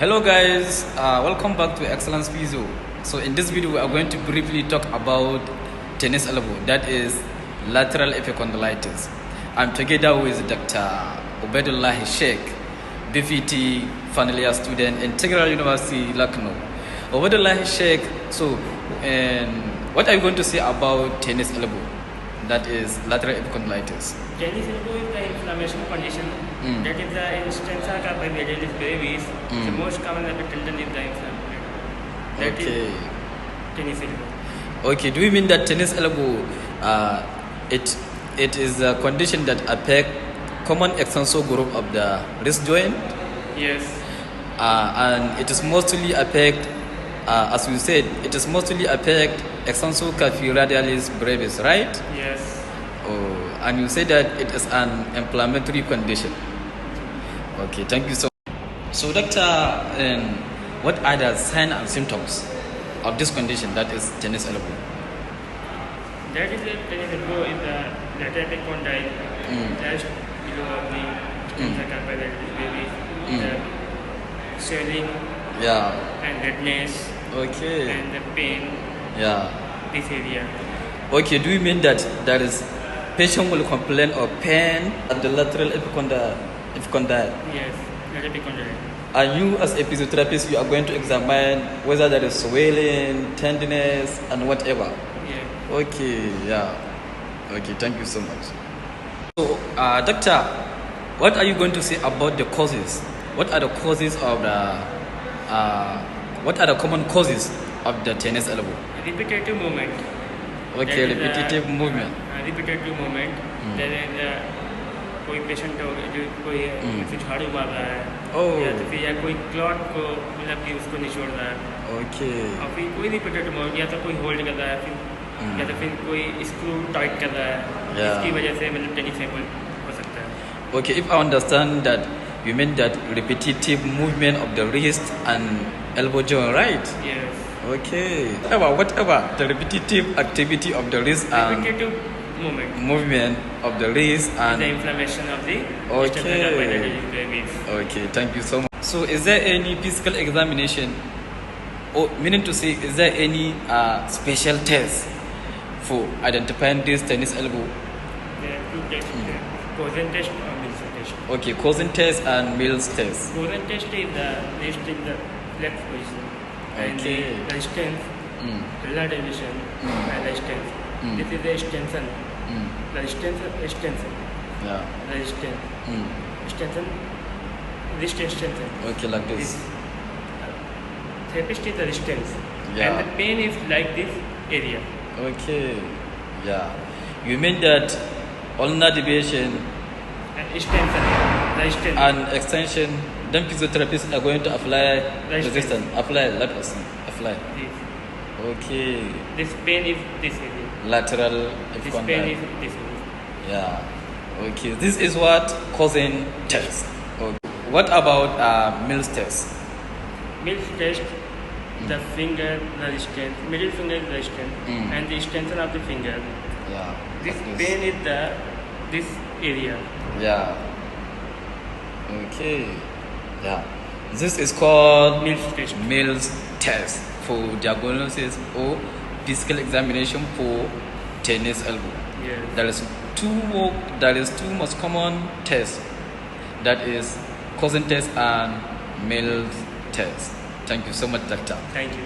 Hello guys, welcome back to Excellence Physio. So in this video we are going to briefly talk about tennis elbow, that is lateral epicondylitis. I'm together with Dr. Ubaidullah Sheikh, BVT final year student, Integral University, Lucknow. Ubaidullah Sheikh, so what are you going to say about tennis elbow, that is lateral epicondylitis? Tennis elbow is the inflammation condition that is the instance of babies. The most common tendon is the inflammation. That is tennis elbow. Okay, do you mean that tennis elbow, it is a condition that affect common extensor group of the wrist joint? Yes. And it is mostly affect, as we said, it is mostly affect extensor carpi radialis brevis, right? Yes. Oh, and you say that it is an inflammatory condition. Okay, thank you so much. So, doctor, what are the signs and symptoms of this condition, that is tennis elbow? That is the tennis elbow in the lateral epicondyle, just below of the extensor carpi brevis, the swelling, and redness, and the pain, this area. Okay, do you mean that there is patient will complain of pain at the lateral epicondyle? Yes, lateral epicondyle. And you as a physiotherapist, you are going to examine whether there is swelling, tenderness, and whatever. Yeah. Okay, Okay, thank you so much. So, doctor, what are you going to say about the causes? What are the causes of what are the common causes of the tennis elbow? Repetitive movement. Okay, repetitive movement. Repetitive movement. There is कोई patient हो जो कोई झाड़ू मार रहा है या तो फिर या कोई क्लॉट को मतलब कि उसको निचोड़ रहा है और फिर कोई रिपीटेटिव मोड या तो कोई होल्ड कर रहा है फिर या तो फिर कोई स्क्रू टाइट कर रहा है इसकी वजह से मतलब टेनिस एल्बो हो सकता है. Okay, if I understand that, you mean that repetitive movement of the wrist and elbow joint, right? Yes. Okay. Whatever the repetitive activity of the wrist and movement of the wrist and the inflammation of the Okay, thank you so much. So, is there any physical examination, or meaning to say, is there any special test for identifying this tennis elbow? There are two tests: Cozen test or Mills test. Okay, Cozen test and Mills test. Cozen test is the wrist in the flex position, and the resistance, relativation, and resistance. This is the extension. Resistance. Extension. Okay, like this. Therapist is the resistance. And the pain is like this area. Okay. You mean that ulnar deviation and extension, and extension, then physiotherapists are going to apply resistance, apply. This. Okay. This pain is this area. Lateral. This pain is this area. Okay. This is what Cozen test. Okay. What about Mills test? Mills test, the finger resistance, middle finger resistance, and the extension of the finger. This pain is this area. Okay. This is called Mills test for diagnosis or physical examination for tennis elbow. Yes. There is two most common tests, that is Cozen test and Mills test. Thank you so much, doctor. Thank you.